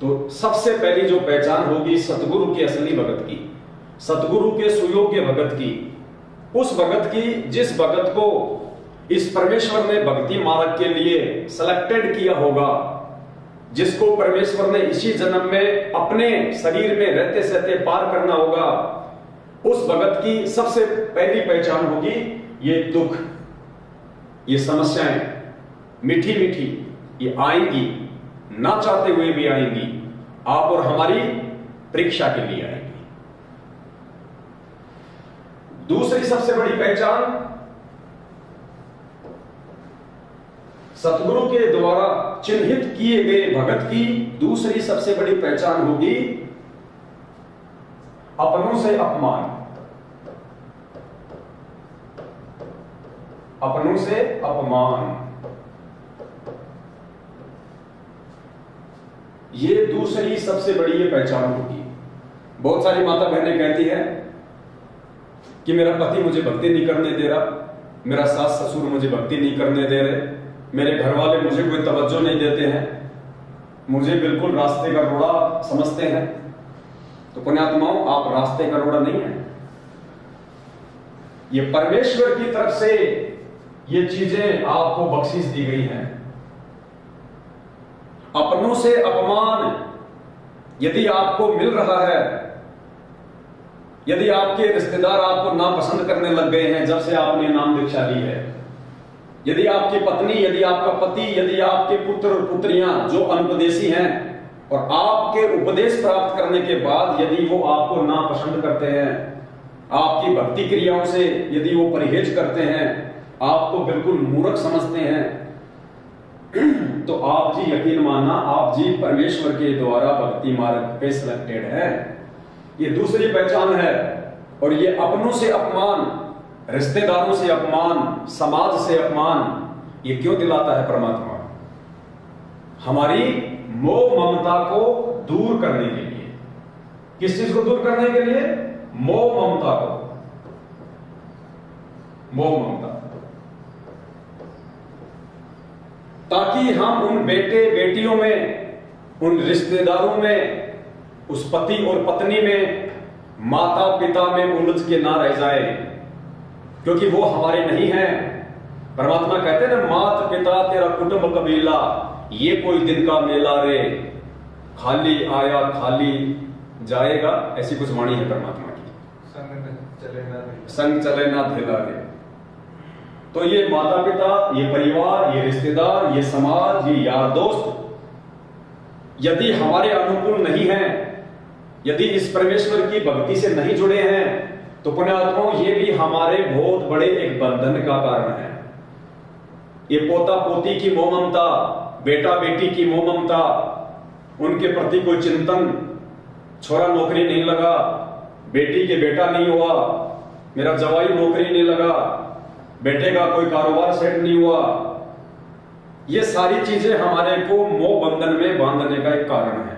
तो सबसे पहली जो पहचान होगी सतगुरु के असली भगत की, सतगुरु के सुयोग्य भगत की, उस भगत की जिस भगत को इस परमेश्वर ने भक्ति मार्ग के लिए सेलेक्टेड किया होगा, जिसको परमेश्वर ने इसी जन्म में अपने शरीर में रहते सहते पार करना होगा, उस भगत की सबसे पहली पहचान होगी ये दुख, ये समस्याएं मीठी मीठी ये आएंगी, ना चाहते हुए भी आएंगी, आप और हमारी परीक्षा के लिए आएंगी। दूसरी सबसे बड़ी पहचान सतगुरु के द्वारा चिन्हित किए गए भगत की दूसरी सबसे बड़ी पहचान होगी अपनों से अपमान, अपनों से अपमान। ये दूसरी सबसे बड़ी ये पहचान होगी। बहुत सारी माता बहनें कहती हैं कि मेरा पति मुझे भक्ति नहीं करने दे रहा, मेरा सास ससुर मुझे भक्ति नहीं करने दे रहे, मेरे घर वाले मुझे कोई तवज्जो नहीं देते हैं, मुझे बिल्कुल रास्ते का रोड़ा समझते हैं। तो पुण्यात्माओं, आप रास्ते का रोड़ा नहीं है, ये परमेश्वर की तरफ से ये चीजें आपको बख्शिश दी गई हैं। अपनों से अपमान यदि आपको मिल रहा है, यदि आपके रिश्तेदार आपको नापसंद करने लग गए हैं जब से आपने नाम दीक्षा ली है, यदि आपकी पत्नी, यदि आपका पति, यदि आपके पुत्र और पुत्रियां जो अनुपदेशी हैं और आपके उपदेश प्राप्त करने के बाद यदि वो आपको नापसंद करते हैं, आपकी भक्ति क्रियाओं से यदि वो परहेज करते हैं, आपको बिल्कुल मूर्ख समझते हैं, तो आप जी यकीन मानना, आप जी परमेश्वर के द्वारा भक्ति मार्ग पे सिलेक्टेड है। ये दूसरी पहचान है। और ये अपनों से अपमान, रिश्तेदारों से अपमान, समाज से अपमान, ये क्यों दिलाता है परमात्मा? हमारी मोह ममता को दूर करने के लिए। किस चीज को दूर करने के लिए? मोह ममता को, मोह ममता, ताकि हम उन बेटे बेटियों में, उन रिश्तेदारों में, उस पति और पत्नी में, माता पिता में उलझ के ना रह जाए, क्योंकि वो हमारे नहीं हैं। परमात्मा कहते हैं ना, माता पिता तेरा कुटुंब कबीला, ये कोई दिन का मेला रे, खाली आया खाली जाएगा, ऐसी कुछ वाणी है परमात्मा की। संग चले ना धेला रे। तो ये माता पिता, ये परिवार, ये रिश्तेदार, ये समाज, ये यार दोस्त यदि हमारे अनुकूल नहीं हैं, यदि इस परमेश्वर की भक्ति से नहीं जुड़े हैं, तो पुण्यात्माओं ये भी हमारे बहुत बड़े एक बंधन का कारण है। ये पोता पोती की मोह ममता, बेटा बेटी की मोह ममता, उनके प्रति कोई चिंतन, छोरा नौकरी नहीं लगा, बेटी के बेटा नहीं हुआ, मेरा जवाई नौकरी नहीं लगा, बेटे का कोई कारोबार सेट नहीं हुआ, ये सारी चीजें हमारे को मोह बंधन में बांधने का एक कारण है।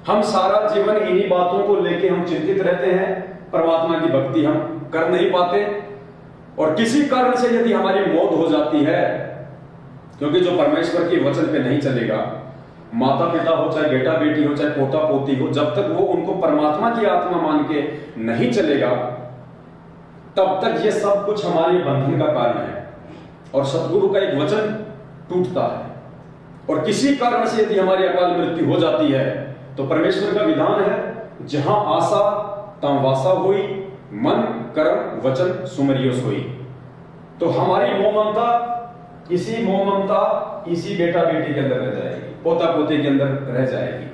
हम सारा जीवन इन्हीं बातों को लेके हम चिंतित रहते हैं, परमात्मा की भक्ति हम कर नहीं पाते। और किसी कारण से यदि हमारी मौत हो जाती है, क्योंकि जो परमेश्वर के वचन पे नहीं चलेगा, माता पिता हो, चाहे बेटा बेटी हो, चाहे पोता पोती हो, जब तक वो उनको परमात्मा की आत्मा मान के नहीं चलेगा, तब तक ये सब कुछ हमारे बंधन का कारण है। और सतगुरु का एक वचन टूटता है, और किसी कारण से यदि हमारी अकाल मृत्यु हो जाती है, तो परमेश्वर का विधान है, जहां आशा तहां वासा हुई, मन कर्म वचन सुमरियो सोई। तो हमारी मोह ममता, इसी मोह ममता इसी बेटा बेटी के अंदर रह जाएगी, पोता पोते के अंदर रह जाएगी,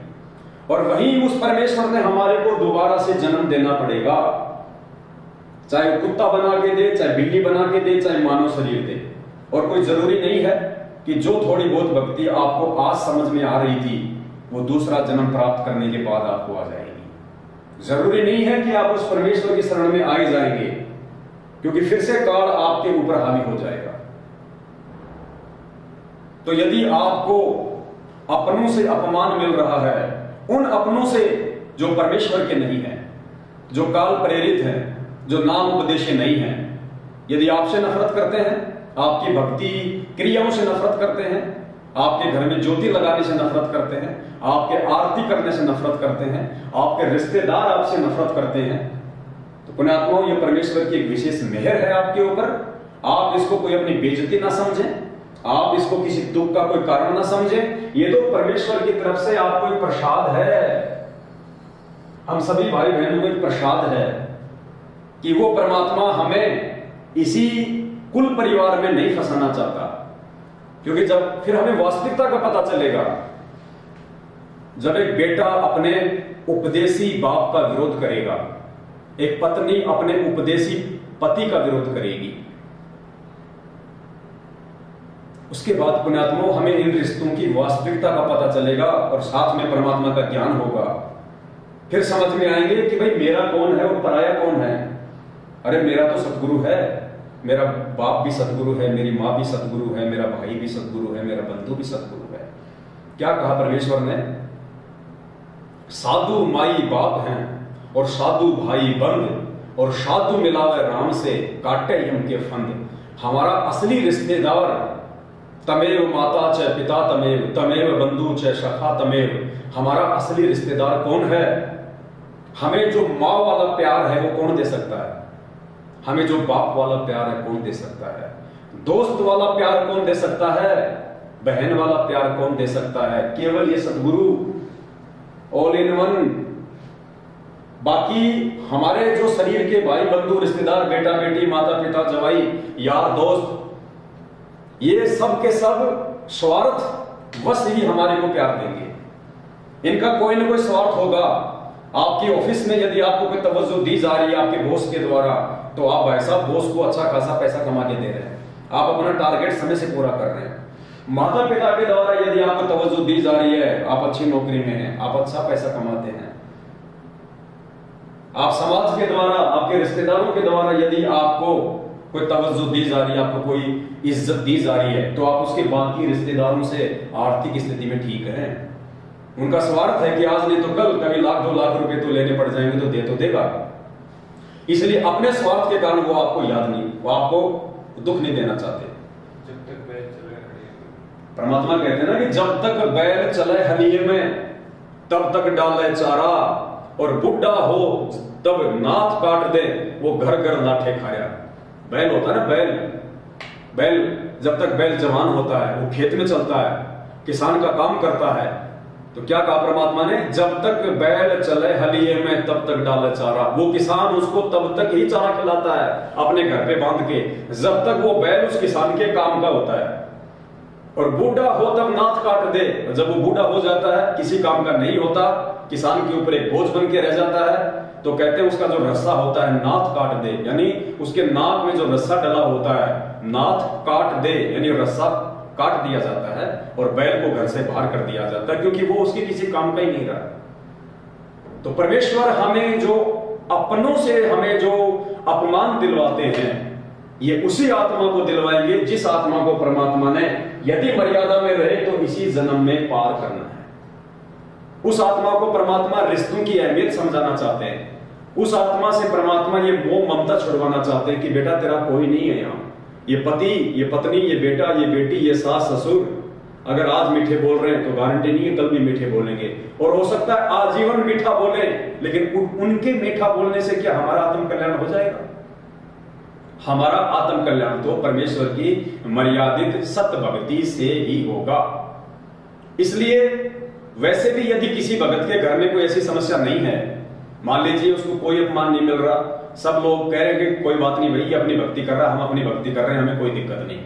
और वहीं उस परमेश्वर ने हमारे को दोबारा से जन्म देना पड़ेगा, चाहे कुत्ता बना के दे, चाहे बिल्ली बना के दे, चाहे मानव शरीर दे। और कोई जरूरी नहीं है कि जो थोड़ी बहुत भक्ति आपको आज समझ में आ रही थी, वो दूसरा जन्म प्राप्त करने के बाद आपको आ जाएगी। जरूरी नहीं है कि आप उस परमेश्वर की शरण में आ ही जाएंगे, क्योंकि फिर से काल आपके ऊपर हावी हो जाएगा। तो यदि आपको अपनों से अपमान मिल रहा है, उन अपनों से जो परमेश्वर के नहीं है, जो काल प्रेरित हैं, जो नाम उपदेश नहीं है, यदि आपसे नफरत करते हैं, आपकी भक्ति क्रियाओं से नफरत करते हैं, आपके घर में ज्योति लगाने से नफरत करते हैं, आपके आरती करने से नफरत करते हैं, आपके रिश्तेदार आपसे नफरत करते हैं, तो पुण्यात्माओं ये परमेश्वर की एक विशेष मेहर है आपके ऊपर। आप इसको कोई अपनी बेइज्जती ना समझें, आप इसको किसी दुख का कोई कारण ना समझें। ये तो परमेश्वर की तरफ से आपको एक प्रसाद है, हम सभी भाई बहनों को एक प्रसाद है कि वो परमात्मा हमें इसी कुल परिवार में नहीं फंसाना चाहता। क्योंकि जब फिर हमें वास्तविकता का पता चलेगा, जब एक बेटा अपने उपदेशी बाप का विरोध करेगा, एक पत्नी अपने उपदेशी पति का विरोध करेगी, उसके बाद पुण्यात्माओं हमें इन रिश्तों की वास्तविकता का पता चलेगा और साथ में परमात्मा का ज्ञान होगा। फिर समझ में आएंगे कि भाई मेरा कौन है और पराया कौन है। अरे मेरा तो सतगुरु है, मेरा बाप भी सतगुरु है, मेरी माँ भी सतगुरु है, मेरा भाई भी सतगुरु है, मेरा बंधु भी सतगुरु है। क्या कहा परमेश्वर ने? साधु माई बाप हैं और साधु भाई बंद, और साधु मिलावे राम से काटे यम के फंद। हमारा असली रिश्तेदार तमेव माता च पिता तमेव, तमेव बंधु च सखा तमेव। हमारा असली रिश्तेदार कौन है? हमें जो माँ वाला प्यार है वो कौन दे सकता है? हमें जो बाप वाला प्यार है कौन दे सकता है? दोस्त वाला प्यार कौन दे सकता है? बहन वाला प्यार कौन दे सकता है? केवल ये सतगुरु, ऑल इन वन। बाकी हमारे जो शरीर के भाई बंधु रिश्तेदार, बेटा बेटी, माता पिता, जवाई, यार दोस्त, ये सब के सब स्वार्थ वश ही हमारे को प्यार देंगे। इनका कोई ना कोई स्वार्थ होगा। आपकी ऑफिस में यदि आपको कोई तवज्जो दी जा रही है आपके बॉस के द्वारा, तो आप भाई साहब बॉस को अच्छा खासा पैसा कमा के दे रहे हैं, आप अपना टारगेट समय से पूरा कर रहे हैं। माता पिता के द्वारा यदि आपको तवज्जो दी जा रही है, आप अच्छी नौकरी में हैं, आप अच्छा पैसा कमाते हैं, आप समाज के द्वारा, आपके रिश्तेदारों के द्वारा यदि आपको कोई तवज्जो दी जा रही है, आपको कोई इज्जत दी जा रही है, तो आप उसके बाकी रिश्तेदारों से आर्थिक स्थिति में ठीक हैं। उनका स्वार्थ है कि आज नहीं तो कल कभी लाख 2 लाख रुपए तो लेने पड़ जाएंगे, तो दे तो देगा। इसलिए अपने स्वार्थ के कारण वो आपको याद नहीं, वो आपको दुख नहीं देना चाहते। जब तक बैल चले परमात्मा कहते हैं ना कि जब तक बैल चले हलिये में तब तक डाले चारा, और बुढ़ा हो तब नाथ काट दे वो घर घर लाठे खाया। बैल होता है ना, बैल जब तक बैल जवान होता है, वो खेत में चलता है, किसान का काम करता है, तो क्या कहा परमात्मा ने? जब तक बैल चले हलिये में तब तक डाले चारा। वो किसान उसको तब तक ही चारा खिलाता है अपने घर पे बांध के, जब तक वो बैल उस किसान के काम का होता है। और बूढ़ा हो तब नाथ काट दे, जब वो बूढ़ा हो जाता है, किसी काम का नहीं होता, किसान के ऊपर एक बोझ बन के रह जाता है, तो कहते हैं उसका जो रस्सा होता है नाथ काट दे, यानी उसके नाक में जो रस्सा डला होता है नाथ काट दे, यानी रस्सा काट दिया जाता है और बैल को घर से बाहर कर दिया जाता है, क्योंकि वो उसके किसी काम का ही नहीं रहा। तो परमेश्वर हमें जो अपनों से हमें जो अपमान दिलवाते हैं, ये उसी आत्मा को दिलवाएंगे जिस आत्मा को परमात्मा ने यदि मर्यादा में रहे तो इसी जन्म में पार करना है। उस आत्मा को परमात्मा रिश्तों की अहमियत समझाना चाहते हैं। उस आत्मा से परमात्मा ये मोह ममता छुड़वाना चाहते हैं कि बेटा तेरा कोई नहीं है यहाँ। ये पति, ये पत्नी, ये बेटा, ये बेटी, ये सास ससुर, अगर आज मीठे बोल रहे हैं तो गारंटी नहीं है कल भी मीठे बोलेंगे, और हो सकता है आजीवन मीठा बोले, लेकिन उनके मीठा बोलने से क्या हमारा आत्म कल्याण हो जाएगा? हमारा आत्म कल्याण तो परमेश्वर की मर्यादित सत्य भक्ति से ही होगा। इसलिए वैसे भी यदि किसी भगत के घर में कोई ऐसी समस्या नहीं है, मान लीजिए उसको कोई अपमान नहीं मिल रहा, सब लोग कह रहे हैं कि कोई बात नहीं भाई, अपनी भक्ति कर रहा, हम अपनी भक्ति कर रहे हैं, हमें कोई दिक्कत नहीं,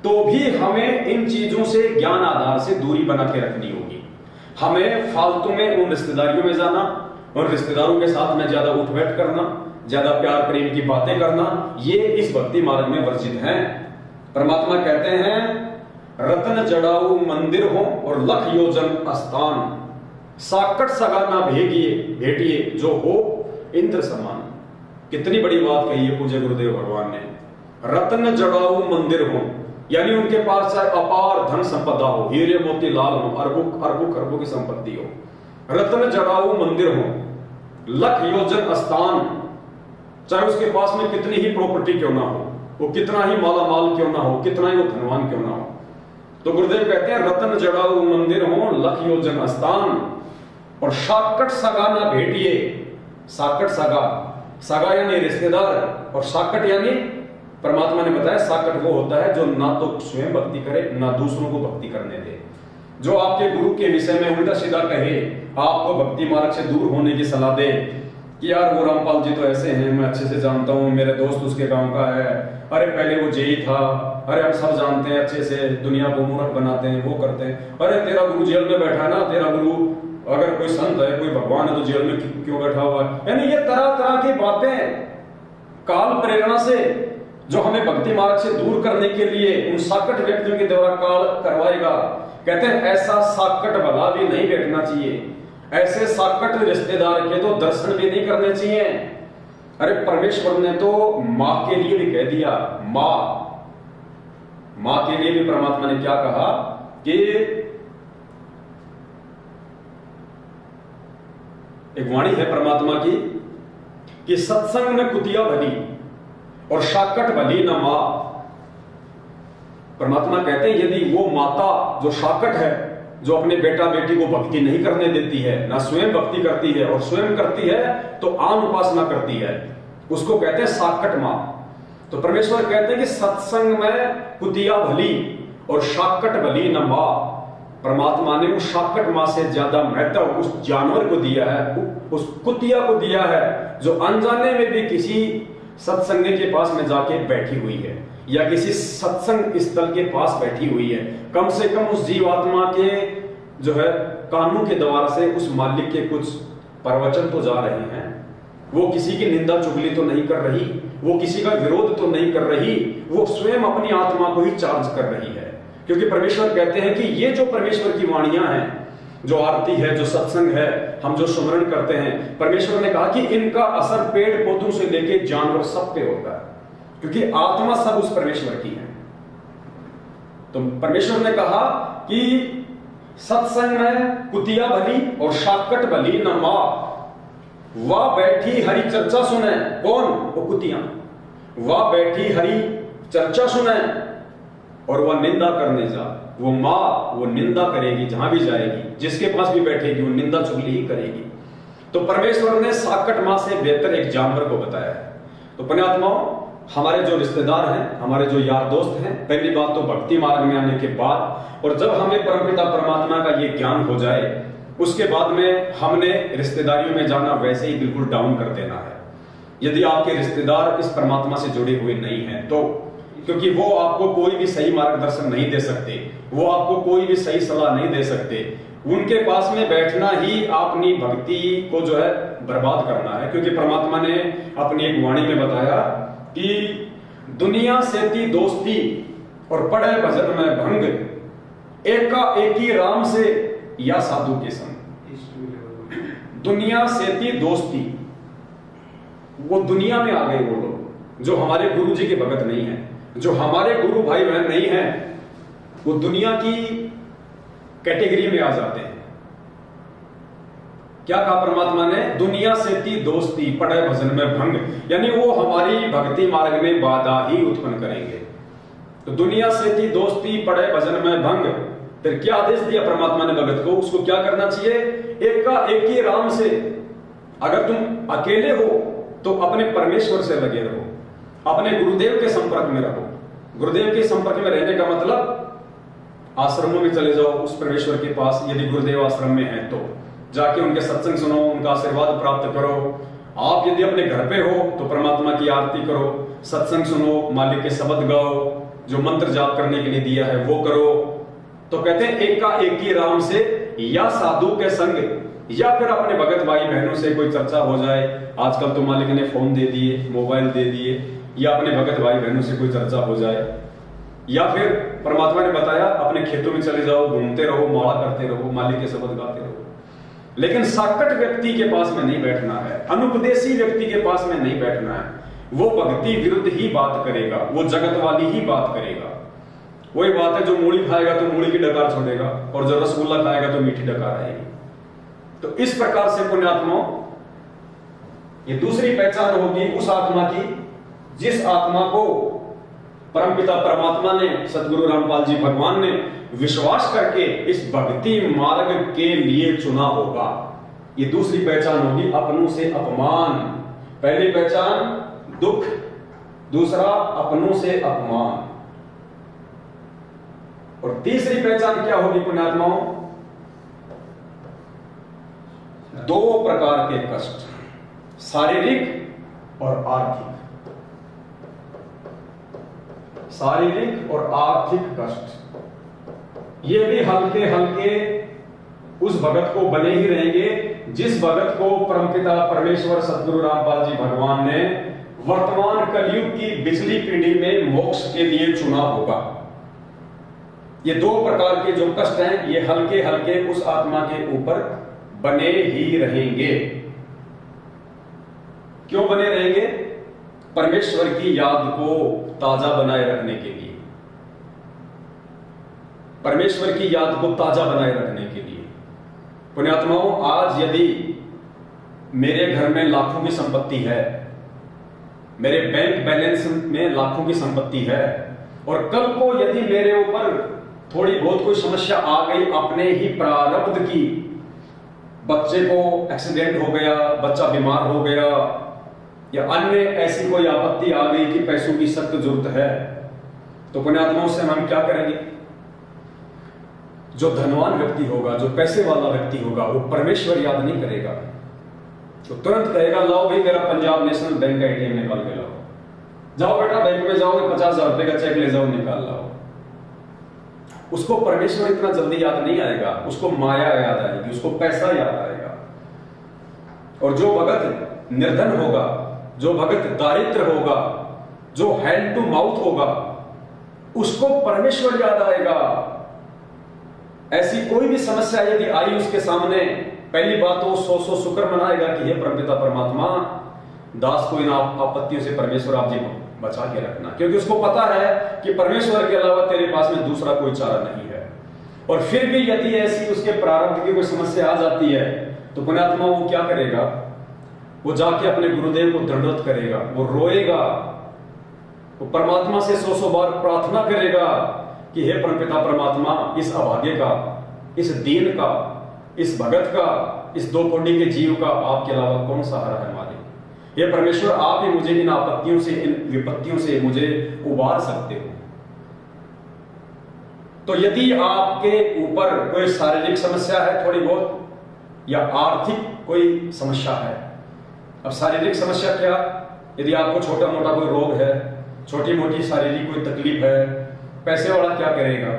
तो भी हमें इन चीजों से ज्ञान आधार से दूरी बना के रखनी होगी। हमें फालतू में उन रिश्तेदारियों में जाना, उन रिश्तेदारों के साथ में ज्यादा उठ बैठ करना, ज्यादा प्यार प्रेम की बातें करना, ये इस भक्ति मार्ग में वर्जित है। परमात्मा कहते हैं रतन जड़ाऊ मंदिर हो और लख योजन स्थान, साकट सगाना भेटिए जो हो इंद्र समान। कितनी बड़ी बात कही है पूज्य गुरुदेव भगवान ने। रत्न जड़ाऊ मंदिर हो, यानी उनके पास चाहे अपार धन संपदा हो, हीरे मोती लाल हो, अरबों खरबों की संपत्ति हो, रत्न जड़ाऊ मंदिर हो, लख योजन स्थान, चाहे उसके पास में कितनी ही प्रॉपर्टी क्यों ना हो, वो कितना ही माला माल क्यों ना हो, कितना ही वो धनवान क्यों ना हो, तो गुरुदेव कहते हैं रतन जड़ाऊ मंदिर हो लख योजन स्थान, और साकट सगा ना भेटिए। साकट सगा, सगा यानी रिश्तेदार, और साकट यानी परमात्मा ने बताया साकट वो होता है जो ना तो स्वयं भक्ति करे ना दूसरों को भक्ति करने दे, जो आपके गुरु के विषय में उल्टा सीधा कहे, आपको भक्ति मार्ग से दूर होने की सलाह दे कि यार वो रामपाल जी तो ऐसे हैं, मैं अच्छे से जानता हूँ, मेरे दोस्त उसके गांव का है, अरे पहले वो जेई था, अरे हम सब जानते हैं अच्छे से, दुनिया को मूर्ख बनाते हैं, वो करते हैं, अरे तेरा गुरु जेल में बैठा है ना, तेरा गुरु अगर कोई संत है, कोई भगवान है तो जेल में क्यों बैठा हुआ है। यानी ये तरह तरह की बातें काल प्रेरणा से जो हमें भक्ति मार्ग से दूर करने के लिए उन साकट व्यक्तियों के द्वारा काल करवाएगा। कहते हैं ऐसा साकट भला भी नहीं बैठना चाहिए, ऐसे साकट रिश्तेदार के तो दर्शन भी नहीं करने चाहिए। अरे परमेश्वर ने तो मां के लिए भी कह दिया, मां के लिए भी परमात्मा ने क्या कहा कि एक वाणी है परमात्मा की कि सत्संग में कुतिया भली और साकट भली न मां। परमात्मा कहते हैं यदि वो माता जो साकट है, जो अपने बेटा बेटी को भक्ति नहीं करने देती है, ना स्वयं भक्ति करती है, और स्वयं करती है तो आम उपासना करती है, उसको कहते हैं साकट मां। तो परमेश्वर कहते हैं कि सत्संग में कुतिया भली और साकट भली न मां। परमात्मा ने उस साकट मां से ज्यादा महत्व उस जानवर को दिया है, उस कुतिया को दिया है, जो अनजाने में भी किसी सत्संग के पास में जाके बैठी हुई है या किसी सत्संग स्थल के पास बैठी हुई है। कम से कम उस जीवात्मा के जो है कानों के द्वारा से उस मालिक के कुछ प्रवचन तो जा रहे हैं, वो किसी की निंदा चुगली तो नहीं कर रही, वो किसी का विरोध तो नहीं कर रही, वो स्वयं अपनी आत्मा को ही चार्ज कर रही है। क्योंकि परमेश्वर कहते हैं कि ये जो परमेश्वर की वाणियां हैं, जो आरती है, जो सत्संग है, हम जो सुमरण करते हैं, परमेश्वर ने कहा कि इनका असर पेड़ पौधों से लेके जानवर सब पे होता है, क्योंकि आत्मा सब उस परमेश्वर की है। तो परमेश्वर ने कहा कि सत्संग में कुतिया भली और साकट भली न मां। वह बैठी हरि चर्चा सुने, कौन? वो कुतिया। वह बैठी हरि चर्चा सुने और वह निंदा करने जा। वो मां वो निंदा करेगी, जहां भी जाएगी, जिसके पास भी बैठेगी वो निंदा चुगली ही करेगी। तो परमेश्वर ने साकट मां से बेहतर एक जानवर को बताया है। तो पुण्यात्माओं, हमारे जो रिश्तेदार हैं, हमारे जो यार दोस्त हैं, पहली बात तो भक्ति मार्ग में आने के बाद, और जब हमें परमपिता परमात्मा का ये ज्ञान हो जाए, उसके बाद में हमने रिश्तेदारियों में जाना वैसे ही बिल्कुल डाउन कर देना है। यदि आपके रिश्तेदार इस परमात्मा से जुड़े हुए नहीं हैं तो, क्योंकि वो आपको कोई भी सही मार्गदर्शन नहीं दे सकते, वो आपको कोई भी सही सलाह नहीं दे सकते, उनके पास में बैठना ही अपनी भक्ति को जो है बर्बाद करना है। क्योंकि परमात्मा ने अपनी एक वाणी में बताया कि दुनिया से थी दोस्ती और पढ़े भजन में भंग, एका एकी राम से या साधु के संग। दुनिया से थी दोस्ती, वो दुनिया में आ गए वो लोग जो हमारे गुरु जी के भगत नहीं है, जो हमारे गुरु भाई बहन नहीं है, वो दुनिया की कैटेगरी में आ जाते हैं। क्या कहा परमात्मा ने? दुनिया से थी दोस्ती पढ़े भजन में भंग, यानी वो हमारी भक्ति मार्ग में बाधा ही उत्पन्न करेंगे। तो दुनिया से थी दोस्ती पढ़े भजन में भंग, फिर क्या आदेश दिया परमात्मा ने भगत को? उसको क्या करना चाहिए? एक का एक ही राम से। अगर तुम अकेले हो तो अपने परमेश्वर से लगे रहो, अपने गुरुदेव के संपर्क में रहो। गुरुदेव के संपर्क में रहने का मतलब आश्रमों में चले जाओ उस परमेश्वर के पास, यदि गुरुदेव आश्रम में है तो जाके उनके सत्संग सुनो, उनका आशीर्वाद प्राप्त करो। आप यदि अपने घर पे हो तो परमात्मा की आरती करो, सत्संग सुनो, मालिक के शब्द गाओ, जो मंत्र जाप करने के लिए दिया है वो करो। तो कहते हैं एक का एक ही राम से या साधु के संग, या फिर अपने भगत भाई बहनों से कोई चर्चा हो जाए। आजकल तो मालिक ने फोन दे दिए, मोबाइल दे दिए, या अपने भगत भाई बहनों से कोई चर्चा हो जाए, या फिर परमात्मा ने बताया अपने खेतों में चले जाओ, घूमते रहो, माला करते रहो, मालिक के शब्द गाते रहो। लेकिन साकट व्यक्ति के पास में नहीं बैठना है, अनुपदेशी व्यक्ति के पास में नहीं बैठना है। वो भक्ति विरुद्ध ही बात करेगा, वो जगत वाली ही बात करेगा। वही बात है, जो मूली खाएगा तो मूली की डकार छोड़ेगा, और जो रसगुल्ला खाएगा तो मीठी डकार आएगी। तो इस प्रकार से पुण्यात्माओं, ये दूसरी पहचान होगी उस आत्मा की जिस आत्मा को परमपिता परमात्मा ने, सदगुरु रामपाल जी भगवान ने विश्वास करके इस भक्ति मार्ग के लिए चुना होगा। ये दूसरी पहचान होगी, अपनों से अपमान। पहली पहचान दुख, दूसरा अपनों से अपमान, और तीसरी पहचान क्या होगी पुण्यात्माओं? दो प्रकार के कष्ट, शारीरिक और आर्थिक। शारीरिक और आर्थिक कष्ट ये भी हल्के हल्के उस भगत को बने ही रहेंगे जिस भगत को परमपिता परमेश्वर सदगुरु रामपाल जी भगवान ने वर्तमान कलयुग की बिजली पीढ़ी में मोक्ष के लिए चुना होगा। ये दो प्रकार के जो कष्ट हैं ये हल्के हल्के उस आत्मा के ऊपर बने ही रहेंगे। क्यों बने रहेंगे? परमेश्वर की याद को ताजा बनाए रखने के लिए, परमेश्वर की याद को ताजा बनाए रखने के लिए। पुण्यात्माओं, आज यदि मेरे घर में लाखों की संपत्ति है, मेरे बैंक बैलेंस में लाखों की संपत्ति है, और कल को यदि मेरे ऊपर थोड़ी बहुत कोई समस्या आ गई अपने ही प्रारब्ध की, बच्चे को एक्सीडेंट हो गया, बच्चा बीमार हो गया, या अन्य ऐसी कोई आपत्ति आ गई कि पैसों की सख्त जरूरत है, तो पुण्यात्माओं से हम क्या करेंगे? जो धनवान व्यक्ति होगा, जो पैसे वाला व्यक्ति होगा, वो परमेश्वर याद नहीं करेगा, तो तुरंत कहेगा लाओ भाई मेरा पंजाब नेशनल बैंक का एटीएम निकाल के लाओ, जाओ बेटा बैंक में जाओगे 50,000 रुपए का चेक ले जाओ निकाल लाओ। उसको परमेश्वर इतना जल्दी याद नहीं आएगा, उसको माया याद आएगी, उसको पैसा याद आएगा। और जो भगत निर्धन होगा, जो भगत दारिद्र होगा, जो हैंड टू माउथ होगा, उसको परमेश्वर याद आएगा। ऐसी कोई भी समस्या यदि आई उसके सामने, पहली बात तो 100 शुक्र मनाएगा कि हे परमपिता परमात्मा, दास को इन आपत्तियों से परमेश्वर आप जी बचा के रखना, क्योंकि उसको पता है कि परमेश्वर के अलावा तेरे पास में दूसरा कोई चारा नहीं है। और फिर भी यदि ऐसी उसके प्रारब्ध की कोई समस्या आ जाती है तो पुण्यात्मा वो क्या करेगा? वो जाके अपने गुरुदेव को दंडवत करेगा, वो रोएगा, वो परमात्मा से 100 बार प्रार्थना करेगा कि हे परमपिता परमात्मा, इस अभागे का, इस दीन का, इस भगत का, इस दो कोटि के जीव का आपके अलावा कौन सहारा है हमारे? हे परमेश्वर, आप ही मुझे इन आपत्तियों से, इन विपत्तियों से मुझे उबार सकते हो। तो यदि आपके ऊपर कोई शारीरिक समस्या है थोड़ी बहुत, या आर्थिक कोई समस्या है, अब शारीरिक समस्या क्या? यदि आपको छोटा मोटा कोई रोग है, छोटी मोटी शारीरिक कोई तकलीफ है, पैसे वाला क्या करेगा?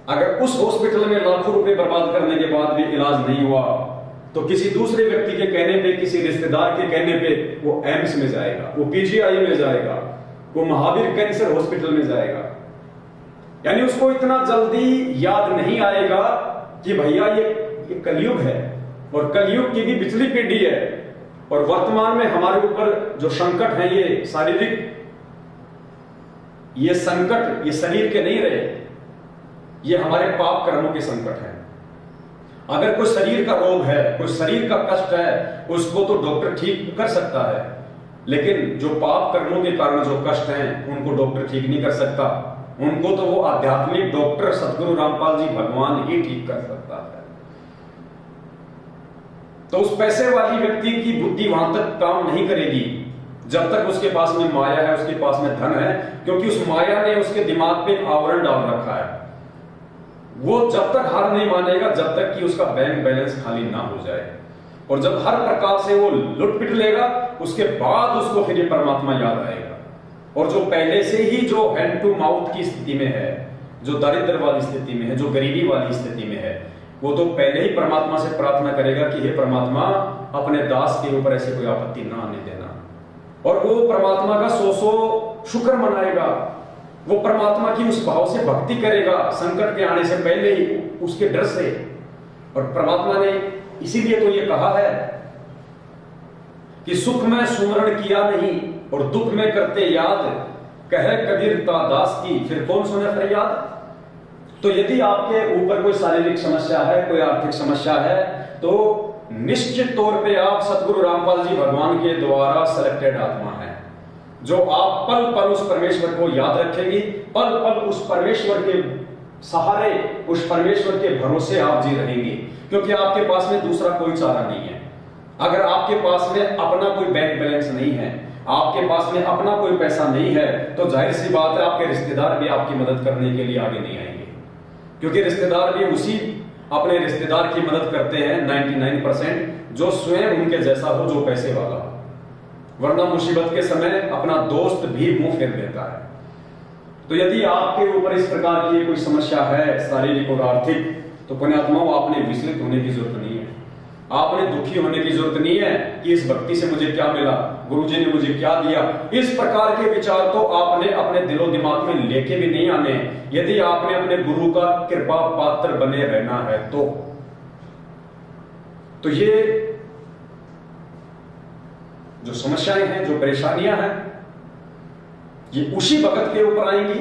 अगर उस हॉस्पिटल में लाखों रुपए बर्बाद करने के बाद भी इलाज नहीं हुआ तो किसी दूसरे व्यक्ति के कहने पे, किसी रिश्तेदार के कहने पे वो एम्स में जाएगा, वो पीजीआई में जाएगा, वो महावीर कैंसर हॉस्पिटल में जाएगा। यानी उसको इतना जल्दी याद नहीं आएगा कि भैया ये कलयुग है, और कलयुग की भी पिछली पीढ़ी है, और वर्तमान में हमारे ऊपर जो संकट है ये शारीरिक, ये संकट ये शरीर के नहीं रहे, ये हमारे पाप कर्मों के संकट है। अगर कोई शरीर का रोग है, कोई शरीर का कष्ट है, उसको तो डॉक्टर ठीक कर सकता है, लेकिन जो पाप कर्मों के कारण जो कष्ट हैं उनको डॉक्टर ठीक नहीं कर सकता। उनको तो वो आध्यात्मिक डॉक्टर सदगुरु रामपाल जी भगवान ही ठीक कर सकता है। तो उस पैसे वाली व्यक्ति की बुद्धि वहां तक काम नहीं करेगी जब तक उसके पास में माया है, उसके पास में धन है, क्योंकि उस माया ने उसके दिमाग पे आवरण डाल रखा है। वो जब तक हार नहीं मानेगा जब तक कि उसका बैंक बैलेंस खाली ना हो जाए, और जब हर प्रकार से वो लुट पिट लेगा उसके बाद उसको फिर ये परमात्मा याद आएगा। और जो पहले से ही जो हैंड टू माउथ की स्थिति में है, जो दारिद्र वाली स्थिति में है, जो गरीबी वाली स्थिति में है, वो तो पहले ही परमात्मा से प्रार्थना करेगा कि हे परमात्मा, अपने दास के ऊपर ऐसी कोई आपत्ति ना आने देना। और वो परमात्मा का 100 शुक्र मनाएगा, वो परमात्मा की उस भाव से भक्ति करेगा संकट के आने से पहले ही, उसके डर से। और परमात्मा ने इसीलिए तो ये कहा है कि सुख में सुमरण किया नहीं और दुख में करते याद, कहे कबीर ता दास की फिर कौन सुने फरियाद। तो यदि आपके ऊपर कोई शारीरिक समस्या है, कोई आर्थिक समस्या है, तो निश्चित तौर पे आप सदगुरु रामपाल जी भगवान के द्वारा सिलेक्टेड आत्मा है। जो आप पल पल उस परमेश्वर को याद रखेंगी, पल पल उस परमेश्वर के सहारे, उस परमेश्वर के भरोसे आप जी रहेंगे, क्योंकि आपके पास में दूसरा कोई चारा नहीं है। अगर आपके पास में अपना कोई बैंक बैलेंस नहीं है, आपके पास में अपना कोई पैसा नहीं है, तो जाहिर सी बात है आपके रिश्तेदार भी आपकी मदद करने के लिए आगे नहीं आएंगे, क्योंकि रिश्तेदार भी उसी अपने रिश्तेदार की मदद करते हैं 99% जो स्वयं उनके जैसा हो, जो पैसे वाला हो। वरना मुसीबत के समय अपना दोस्त भी मुंह फेर देता है। तो यदि आपके ऊपर इस प्रकार की कोई समस्या है, शारीरिक और आर्थिक, तो पुण्यात्माओं आपने विचलित होने की जरूरत नहीं है, आपने दुखी होने की जरूरत नहीं है कि इस भक्ति से मुझे क्या मिला, गुरुजी ने मुझे क्या दिया। इस प्रकार के विचार तो आपने अपने दिलो दिमाग में लेके भी नहीं आने, यदि आपने अपने गुरु का कृपा पात्र बने रहना है तो ये जो समस्याएं हैं, जो परेशानियां हैं, ये उसी भगत के ऊपर आएंगी,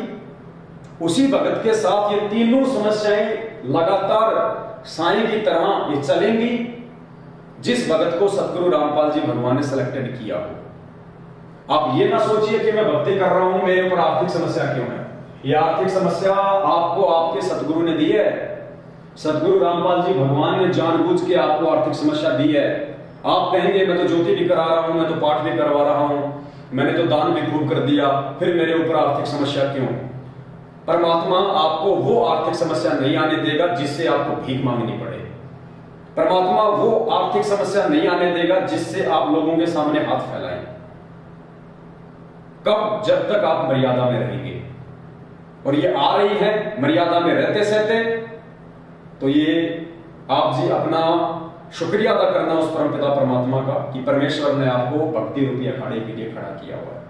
उसी भगत के साथ ये तीनों समस्याएं लगातार साईं की तरह ये चलेंगी, जिस भगत को सतगुरु रामपाल जी भगवान ने सिलेक्टेड किया हो। आप ये ना सोचिए कि मैं भक्ति कर रहा हूं, मेरे ऊपर आर्थिक समस्या क्यों है। यह आर्थिक समस्या आपको आपके सतगुरु ने दी है। सतगुरु रामपाल जी भगवान ने जानबूझ के आपको आर्थिक समस्या दी है। आप कहेंगे मैं तो ज्योति भी करा रहा हूं, मैं तो पाठ भी करवा रहा हूं, मैंने तो दान भी खूब कर दिया, फिर मेरे ऊपर आर्थिक समस्या क्यों। परमात्मा आपको वो आर्थिक समस्या नहीं आने देगा जिससे आपको भीख मांगनी पड़े। परमात्मा वो आर्थिक समस्या नहीं आने देगा जिससे आप लोगों के सामने हाथ फैलाएं। कब? जब तक आप मर्यादा में रहेंगे, और ये आ रही है मर्यादा में रहते सहते, तो ये आप जी अपना शुक्रिया अदा करना उस परमपिता परमात्मा का कि परमेश्वर ने आपको भक्ति रूपी अखाड़े के लिए खड़ा किया हुआ है,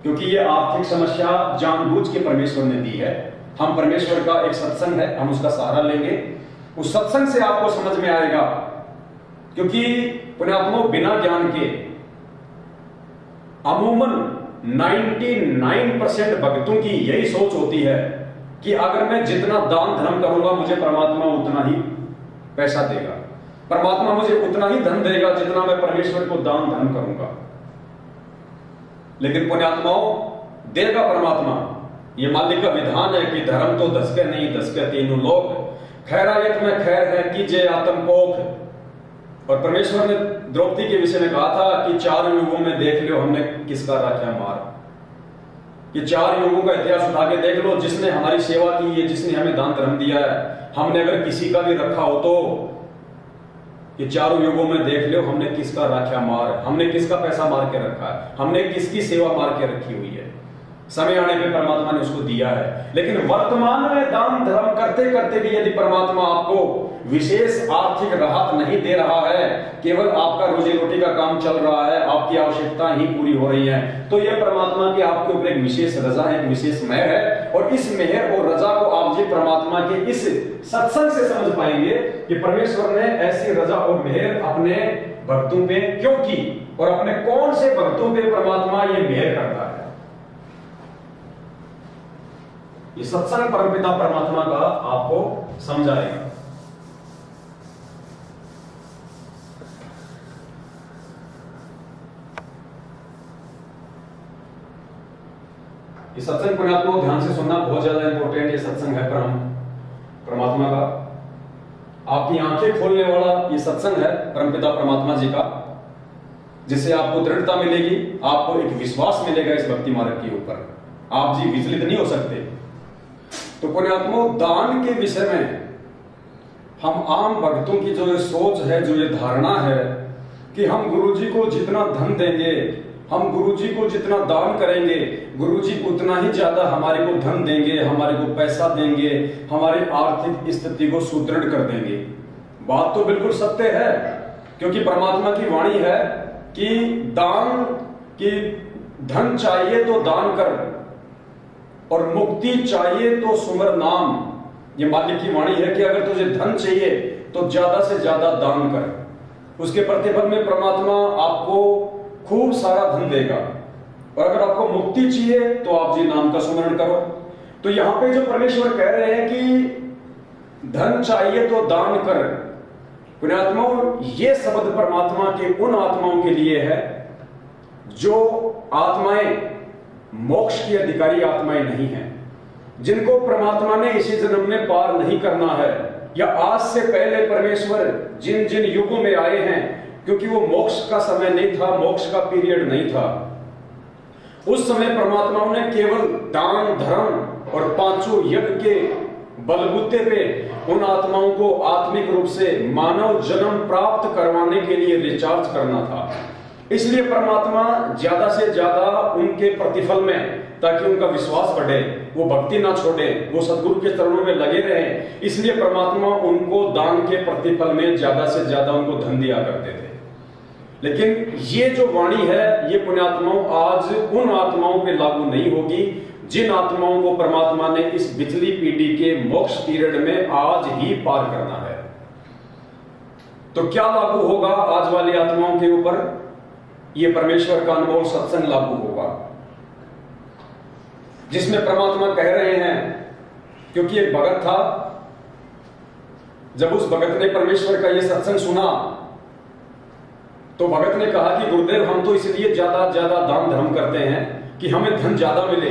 क्योंकि ये आर्थिक समस्या जानबूझ के परमेश्वर ने दी है। हम परमेश्वर का एक सत्संग है, हम उसका सहारा लेंगे, उस सत्संग से आपको समझ में आएगा। क्योंकि पुण्यात्माओं बिना ज्ञान के अमूमन 99% भक्तों की यही सोच होती है कि अगर मैं जितना दान धर्म करूंगा मुझे परमात्मा उतना ही पैसा देगा, परमात्मा मुझे उतना ही धन देगा जितना मैं परमेश्वर को दान धर्म करूंगा। लेकिन पुण्यात्माओं देगा परमात्मा, ये मालिक का विधान है कि धर्म तो दसके नहीं दसके तीनों लोग, खैरायत में खैर है कीजिए आत्मपोख। और परमेश्वर ने द्रौपदी के विषय में कहा था कि 4 युगों में देख लो हमने किसका रखा मार। ये 4 युगों का इतिहास उठा के देख लो, जिसने हमारी सेवा की है, जिसने हमें दान धर्म दिया है, हमने अगर किसी का भी रखा हो तो ये 4 युगों में देख लो हमने किसका रखा मार, हमने किसका पैसा मार के रखा है, हमने किसकी सेवा मार के रखी हुई है। समय आने पे परमात्मा ने उसको दिया है। लेकिन वर्तमान में दान धर्म करते करते भी यदि परमात्मा आपको विशेष आर्थिक राहत नहीं दे रहा है, केवल आपका रोजी रोटी का काम चल रहा है, आपकी आवश्यकता ही पूरी हो रही है, तो यह परमात्मा की आपके ऊपर एक विशेष रजा है, एक विशेष मेहर है। और इस मेहर और रजा को आप जी परमात्मा के इस सत्संग से समझ पाएंगे कि परमेश्वर ने ऐसी रजा और मेहर अपने भक्तों पे क्यों की और अपने कौन से भक्तों पे परमात्मा ये मेहर करता है। ये सत्संग परमपिता परमात्मा का आपको समझाएगा। ये सत्संग पुण्यात्मा ध्यान से सुनना बहुत ज्यादा इंपॉर्टेंट ये सत्संग है परमात्मा का। आपकी आंखें खोलने वाला ये सत्संग है परमपिता परमात्मा जी का, जिससे आपको दृढ़ता मिलेगी, आपको एक विश्वास मिलेगा इस भक्ति मार्ग के ऊपर। आप जी विचलित नहीं हो सकते। तो पुण्यात्मा दान के विषय में हम आम भक्तों की जो ये सोच है, जो ये धारणा है कि हम गुरुजी को जितना धन देंगे, हम गुरुजी को जितना दान करेंगे, गुरुजी उतना ही ज्यादा हमारे को धन देंगे, हमारे को पैसा देंगे, हमारी आर्थिक स्थिति को सुदृढ़ कर देंगे। बात तो बिल्कुल सत्य है, क्योंकि परमात्मा की वाणी है कि दान की धन चाहिए तो दान कर और मुक्ति चाहिए तो सुमर नाम। ये मालिक की वाणी है कि अगर तुझे धन चाहिए तो ज्यादा से ज्यादा दान कर, उसके प्रतिफल में परमात्मा आपको खूब सारा धन देगा। और अगर आपको मुक्ति चाहिए तो आप जी नाम का सुमरण करो। तो यहां पे जो परमेश्वर कह रहे हैं कि धन चाहिए तो दान कर, पुण्यात्माओं ये शब्द परमात्मा के उन आत्माओं के लिए है जो आत्माएं मोक्ष की अधिकारी आत्माएं नहीं हैं, जिनको परमात्मा ने इसी जन्म में पार नहीं करना है, या आज से पहले परमेश्वर जिन जिन युगों में आए हैं, क्योंकि वो मोक्ष का समय नहीं था, मोक्ष का पीरियड नहीं था, उस समय परमात्माओं ने केवल दान धर्म और पांचों यज्ञ के बलबूते पे उन आत्माओं को आत्मिक रूप से मानव जन्म प्राप्त करवाने के लिए रिचार्ज करना था। इसलिए परमात्मा ज्यादा से ज्यादा उनके प्रतिफल में, ताकि उनका विश्वास बढ़े, वो भक्ति ना छोड़े, वो सदगुरु के चरणों में लगे रहें, इसलिए परमात्मा उनको दान के प्रतिफल में ज्यादा से ज्यादा उनको धन दिया करते थे। लेकिन ये जो वाणी है, ये पुण्यात्माओं आज उन आत्माओं पे लागू नहीं होगी जिन आत्माओं को परमात्मा ने इस पिछली पीढ़ी के मोक्ष पीरियड में आज ही पार करना है। तो क्या लागू होगा आज वाली आत्माओं के ऊपर? ये परमेश्वर का अनमोल सत्संग लागू होगा, जिसमें परमात्मा कह रहे हैं, क्योंकि एक भगत था, जब उस भगत ने परमेश्वर का यह सत्संग सुना तो भगत ने कहा कि गुरुदेव, हम तो इसलिए ज्यादा ज्यादा दान धर्म करते हैं कि हमें धन ज्यादा मिले,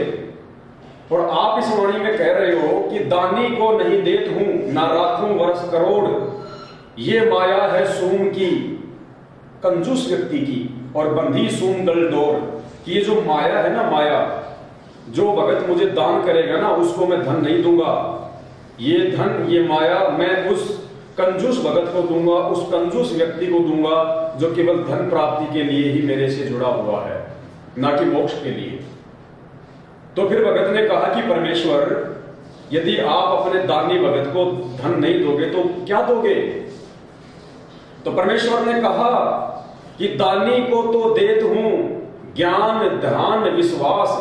और आप इस वाणी में कह रहे हो कि दानी को नहीं देत हूं ना राखूं वर्ष करोड़, ये माया है सूम की कंजूस व्यक्ति की और बंधी सूम दल डोर। कि ये जो माया है ना, माया, जो भगत मुझे दान करेगा ना उसको मैं धन नहीं दूंगा, ये धन, ये माया मैं उस कंजूस भगत को दूंगा, उस कंजूस व्यक्ति को दूंगा जो केवल धन प्राप्ति के लिए ही मेरे से जुड़ा हुआ है, ना कि मोक्ष के लिए। तो फिर भगत ने कहा कि परमेश्वर, यदि आप अपने दानी भगत को धन नहीं दोगे तो क्या दोगे? तो परमेश्वर ने कहा कि दानी को तो देत हूं ज्ञान ध्यान विश्वास,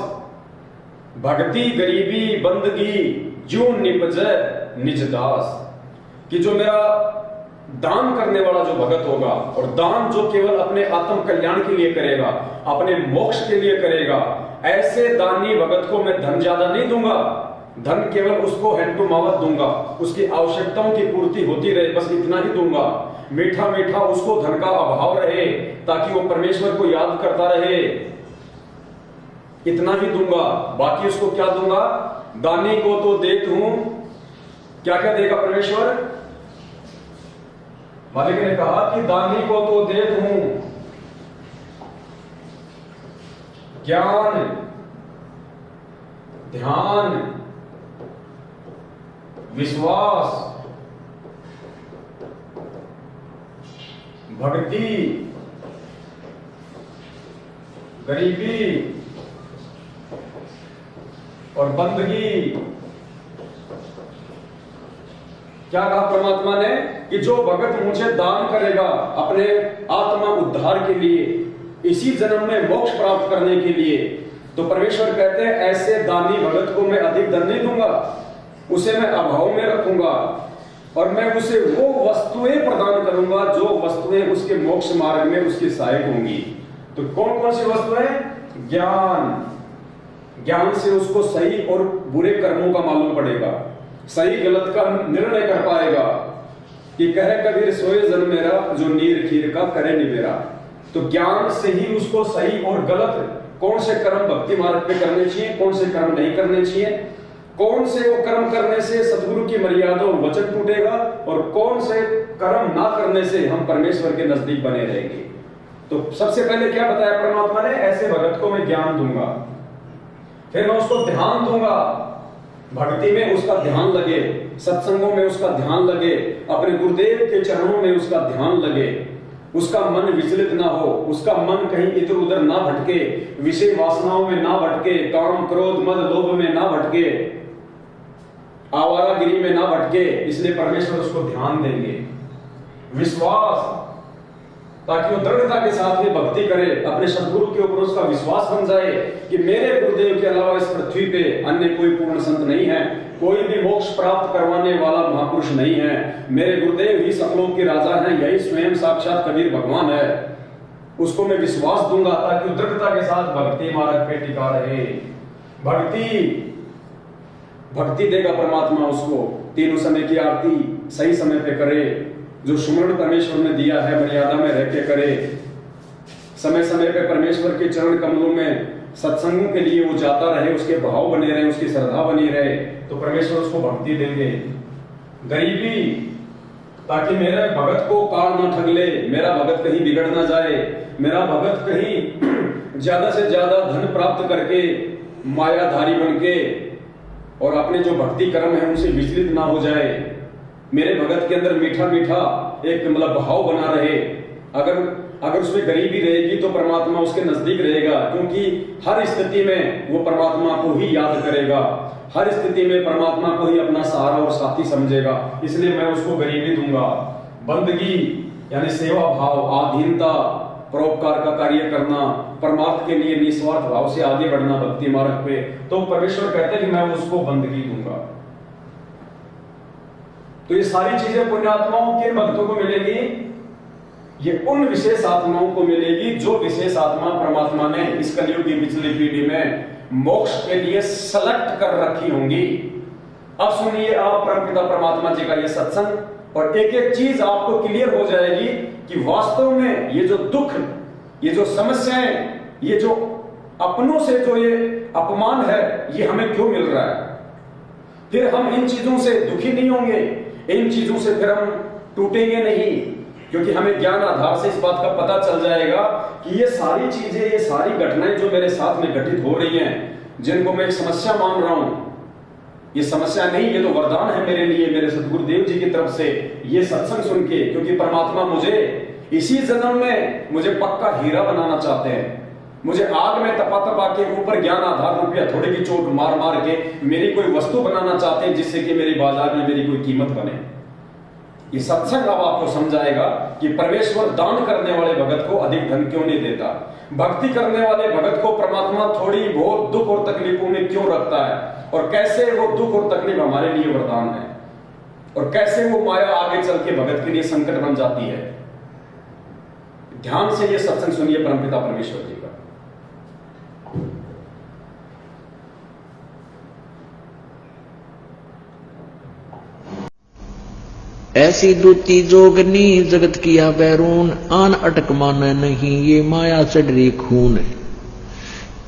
भक्ति गरीबी बंदगी ज्यों निपजे निज दास। कि जो मेरा दान करने वाला जो भगत होगा, और दान जो केवल अपने आत्म कल्याण के लिए करेगा, अपने मोक्ष के लिए करेगा, ऐसे दानी भगत को मैं धन ज्यादा नहीं दूंगा, धन केवल उसको हैंड टू माउथ दूंगा, उसकी आवश्यकताओं की पूर्ति होती रहे, बस इतना ही दूंगा। मीठा मीठा उसको धन का अभाव रहे, ताकि वो परमेश्वर को याद करता रहे, इतना ही दूंगा। बाकी उसको क्या दूंगा? दानी को तो देत हूं, क्या क्या देगा परमेश्वर? मालिक ने कहा कि दानी को तो देत हूं ज्ञान ध्यान विश्वास भक्ति गरीबी और बंदगी। क्या कहा परमात्मा ने? कि जो भगत मुझे दान करेगा अपने आत्मा उद्धार के लिए, इसी जन्म में मोक्ष प्राप्त करने के लिए, तो परमेश्वर कहते हैं ऐसे दानी भगत को मैं अधिक धन नहीं दूंगा, उसे मैं अभाव में रखूंगा, और मैं उसे वो वस्तुएं प्रदान करूंगा जो वस्तुएं उसके मोक्ष मार्ग में उसकी सहायक होंगी। तो कौन कौन सी वस्तुएं? ज्ञान, ज्ञान से उसको सही और बुरे कर्मों का मालूम पड़ेगा, सही गलत का निर्णय कर पाएगा। कि कहे कबीर सोए जन मेरा, जो नीर खीर का करे नहीं मेरा। तो ज्ञान से ही उसको सही और गलत, कौन से कर्म भक्ति मार्ग पे करने चाहिए, कौन से कर्म नहीं करने चाहिए, कौन से वो कर्म करने से सदगुरु की मर्यादा और वचन टूटेगा, और कौन से कर्म ना करने से हम परमेश्वर के नजदीक बने रहेंगे। तो सबसे पहले क्या बताया परमात्मा ने? ऐसे भगत को मैं ज्ञान दूंगा, फिर मैं उसको ध्यान दूंगा, भक्ति में उसका ध्यान लगे, सत्संगों में उसका ध्यान लगे, अपने गुरुदेव के चरणों में उसका ध्यान लगे, उसका मन विचलित ना हो, उसका मन कहीं इधर उधर ना भटके, विषय वासनाओं में ना भटके, काम क्रोध मद लोभ में ना भटके, आवारागिरी में ना भटके। इसलिए परमेश्वर उसको ध्यान देंगे। विश्वास, ताकि वो दृढ़ता के साथ में भक्ति करे, अपने सदगुरु के ऊपर उसका विश्वास बन जाए कि मेरे गुरुदेव के अलावा इस पृथ्वी पे अन्य कोई पूर्ण संत नहीं है, कोई भी मोक्ष प्राप्त करवाने वाला महापुरुष नहीं है, मेरे गुरुदेव ही सकलों के राजा हैं, यही स्वयं साक्षात कबीर भगवान है। उसको मैं विश्वास दूंगा ताकि दृढ़ता के साथ भक्ति मार्ग पे टिका रहे। भक्ति देगा परमात्मा उसको, तीनों समय की आरती सही समय पे करे, जो सुमरण परमेश्वर ने दिया है मर्यादा में रह के करे, समय समय पे परमेश्वर के चरण कमलों में सत्संगों के लिए वो जाता रहे, उसके भाव बने रहे, उसकी श्रद्धा बनी रहे, तो परमेश्वर उसको भक्ति देंगे। गरीबी, ताकि मेरे भगत को काल ना ठग ले, मेरा भगत कहीं बिगड़ ना जाए, मेरा भगत कहीं ज्यादा से ज्यादा धन प्राप्त करके मायाधारी बन के और अपने जो भक्ति कर्म है उनसे विचलित ना हो जाए, मेरे भगत के अंदर मीठा मीठा एक मतलब भाव बना रहे। अगर उसमें गरीबी रहेगी तो परमात्मा उसके नजदीक रहेगा, क्योंकि हर स्थिति में वो परमात्मा को ही याद करेगा, हर स्थिति में परमात्मा को ही अपना सहारा और साथी समझेगा। इसलिए मैं उसको गरीबी दूंगा। बंदगी यानी सेवा भाव, आधीनता, परोपकार का कार्य करना, परमार्थ के लिए निस्वार्थ भाव से आगे बढ़ना भक्ति मार्ग पे, तो परमेश्वर कहते हैं कि मैं उसको बंदगी दूंगा। तो ये सारी चीजें पुण्यात्माओं के भक्तों को मिलेगी, ये उन विशेष आत्माओं को मिलेगी जो विशेष आत्मा परमात्मा ने इस कलयुग की पिछली पीढ़ी में मोक्ष के लिए सेलेक्ट कर रखी होंगी। अब सुनिए आप परमपिता परमात्मा जी का ये सत्संग, और एक एक चीज आपको क्लियर हो जाएगी कि वास्तव में ये जो दुख, ये जो समस्याएं, ये जो अपनों से जो ये अपमान है, ये हमें क्यों मिल रहा है। फिर हम इन चीजों से दुखी नहीं होंगे, इन चीजों से फिर हम टूटेंगे नहीं, क्योंकि हमें ज्ञान आधार से इस बात का पता चल जाएगा कि ये सारी चीजें, ये सारी घटनाएं जो मेरे साथ में घटित हो रही हैं, जिनको मैं एक समस्या मान रहा हूं, ये समस्या नहीं, ये तो वरदान है मेरे लिए, मेरे सतगुरुदेव जी की तरफ से ये सत्संग सुन के, क्योंकि परमात्मा मुझे इसी जन्म में मुझे पक्का हीरा बनाना चाहते हैं। मुझे आग में तपा के ऊपर ज्ञान आधार रुपया थोड़े की चोट मार मार के मेरी कोई वस्तु बनाना चाहते हैं, जिससे कि मेरी बाजार में मेरी कोई कीमत बने। ये सत्संग अब आपको समझाएगा कि परमेश्वर दान करने वाले भगत को अधिक धन क्यों नहीं देता, भक्ति करने वाले भगत को परमात्मा थोड़ी बहुत दुख और तकलीफों में क्यों रखता है, और कैसे वो दुख और तकलीफ हमारे लिए वरदान है, और कैसे वो माया आगे चल के भगत के लिए संकट बन जाती है। ध्यान से ये सत्संग सुनिए परमपिता परमेश्वर जी का। ऐसी दूती जोगनी जगत किया बैरून, आन अटक माने नहीं ये माया चढ़ी खून।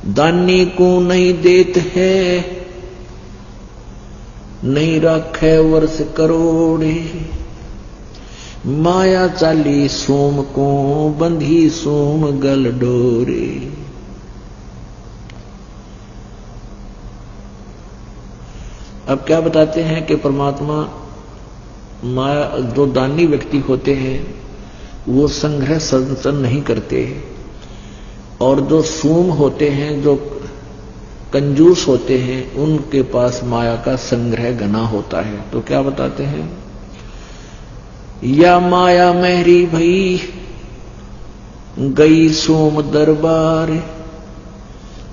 दानी को नहीं देत है नहीं राखे वर्ष करोड़े, माया चाली सोम को बंधी सोम गल डोरे। अब क्या बताते हैं कि परमात्मा माया, जो दानी व्यक्ति होते हैं वो संग्रह संचन नहीं करते, और जो सूम होते हैं, जो कंजूस होते हैं, उनके पास माया का संग्रह घना होता है। तो क्या बताते हैं, या माया मेहरी भई गई सोम दरबार,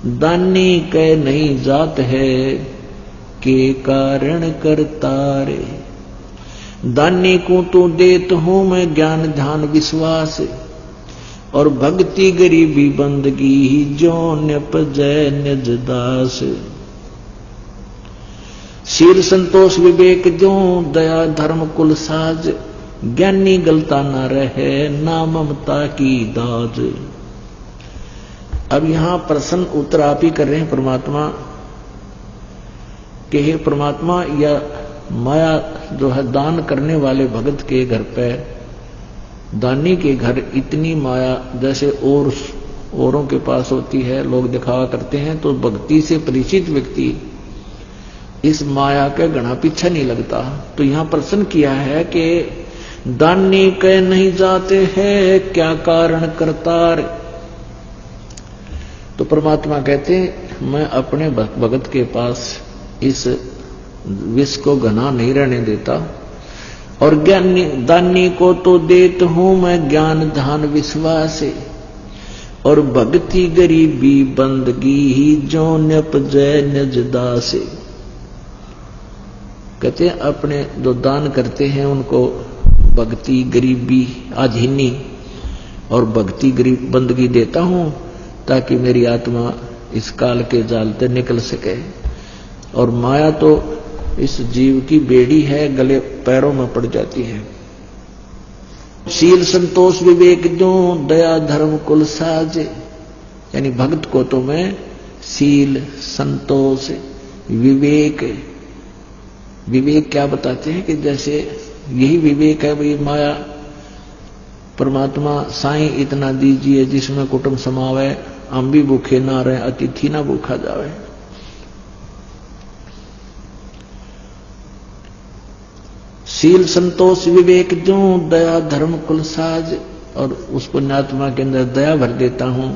दानी के नहीं जात है के कारण करतारे। दानी को तो देत हूं मैं ज्ञान ध्यान विश्वास, और भक्ति गरीबी बंदगी जो न्यपजय निज दास। शील संतोष विवेक जो दया धर्म कुल साज, ज्ञानी गलता न रहे ना ममता की दाज। अब यहां प्रश्न उत्तर आप ही कर रहे हैं परमात्मा कि हे परमात्मा, या माया जो है दान करने वाले भगत के घर पे, दानी के घर इतनी माया जैसे औरों के पास होती है, लोग दिखावा करते हैं, तो भक्ति से परिचित व्यक्ति इस माया के घना पीछे नहीं लगता। तो यहां प्रश्न किया है कि दानी के नहीं जाते हैं क्या कारण करतार। तो परमात्मा कहते हैं मैं अपने भगत के पास इस विष को घना नहीं रहने देता, और ज्ञानी दानी को तो देत हूं मैं ज्ञान ध्यान विश्वास, और भक्ति गरीबी बंदगी ही जो न्यपजय निज दास। कहते हैं अपने जो दान करते हैं उनको भक्ति गरीबी आधीनी और भक्ति गरीब बंदगी देता हूं, ताकि मेरी आत्मा इस काल के जाल से निकल सके। और माया तो इस जीव की बेड़ी है, गले पैरों में पड़ जाती है। शील संतोष विवेक जो दया धर्म कुल साज, यानी भक्त को तो मैं शील संतोष विवेक, विवेक क्या बताते हैं कि जैसे यही विवेक है भाई, माया परमात्मा साईं इतना दीजिए जिसमें कुटुंब समावे, हम भी भूखे ना रहे अतिथि ना भूखा जावे। शील संतोष विवेक जो दया धर्म कुल साज, और उस पुण्यात्मा के अंदर दया भर देता हूं,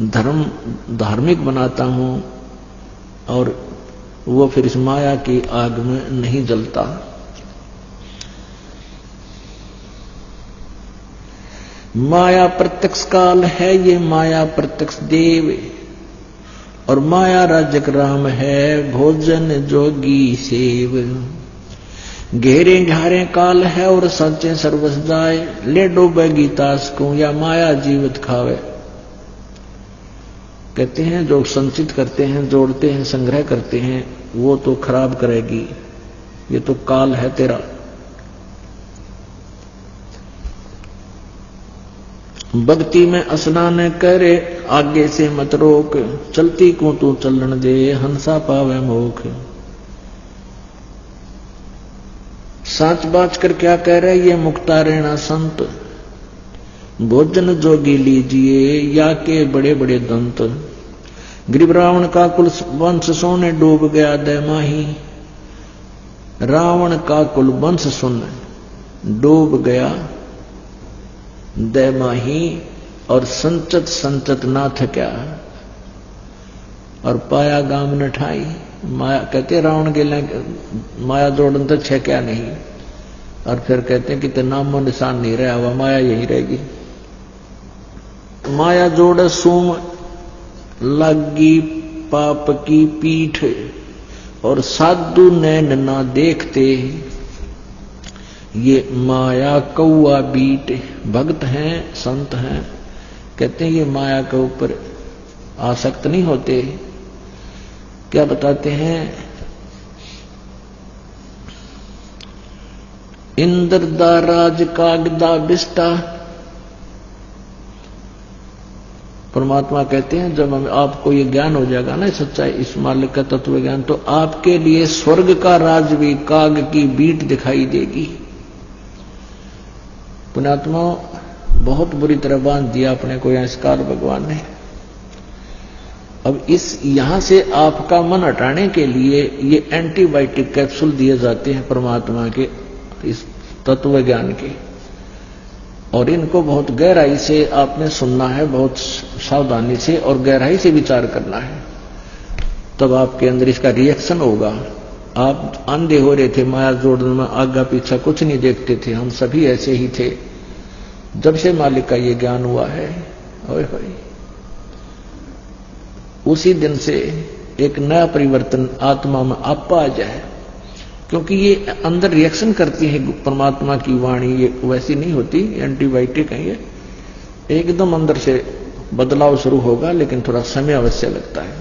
धर्म धार्मिक बनाता हूं, और वो फिर इस माया की आग में नहीं जलता। माया प्रत्यक्ष काल है ये माया प्रत्यक्ष देव, और माया राजक राम है भोजन जोगी सेव। घेरे झारे काल है और सचे सर्वस जाए, ले डूबे गीतास को या माया जीवित खावे। कहते हैं जो संचित करते हैं, जोड़ते हैं, संग्रह करते हैं, वो तो खराब करेगी, ये तो काल है तेरा। भक्ति में स्नान करे आगे से मत रोक, चलती को तू चलन दे हंसा पावे मोख। साच बाच कर क्या कह रहे ये मुक्ता रहना संत, भोजन जोगी लीजिए या के बड़े बड़े दंत। गरीब रावण का कुल वंश सोने डूब गया दैमाही, रावण का कुल वंश सुन डूब गया दैमाही, और संचत संचत ना थक्या और पाया गाम न ठाई। माया कहते रावण के लिए माया जोड़न तो छे क्या नहीं, और फिर कहते हैं कि ते नामो निशान नहीं रहा हुआ, माया यही रहेगी। माया जोड़ सूम लगी पाप की पीठ, और साधु नैन ना देखते, ये माया कौआ बीट। भक्त हैं संत हैं, कहते हैं ये माया के ऊपर आसक्त नहीं होते। क्या बताते हैं, इंद्र दा राज कागदा बिस्टा। परमात्मा कहते हैं जब आपको ये ज्ञान हो जाएगा ना सच्चाई, इस मालिक का तत्व ज्ञान, तो आपके लिए स्वर्ग का राज भी काग की बीट दिखाई देगी। पुण्यात्मा बहुत बुरी तरह बांध दिया अपने को यहां इस काल भगवान ने। अब इस यहां से आपका मन हटाने के लिए ये एंटीबायोटिक कैप्सूल दिए जाते हैं परमात्मा के इस तत्व ज्ञान के, और इनको बहुत गहराई से आपने सुनना है, बहुत सावधानी से और गहराई से विचार करना है, तब आपके अंदर इसका रिएक्शन होगा। आप अंधे हो रहे थे माया जोड़ने में, आगे पीछा कुछ नहीं देखते थे, हम सभी ऐसे ही थे। जब से मालिक का ये ज्ञान हुआ है, ओए होए, उसी दिन से एक नया परिवर्तन आत्मा में आपा आ जाए, क्योंकि ये अंदर रिएक्शन करती है परमात्मा की वाणी, ये वैसी नहीं होती, एंटीबायोटिक है ये, एकदम अंदर से बदलाव शुरू होगा, लेकिन थोड़ा समय अवश्य लगता है।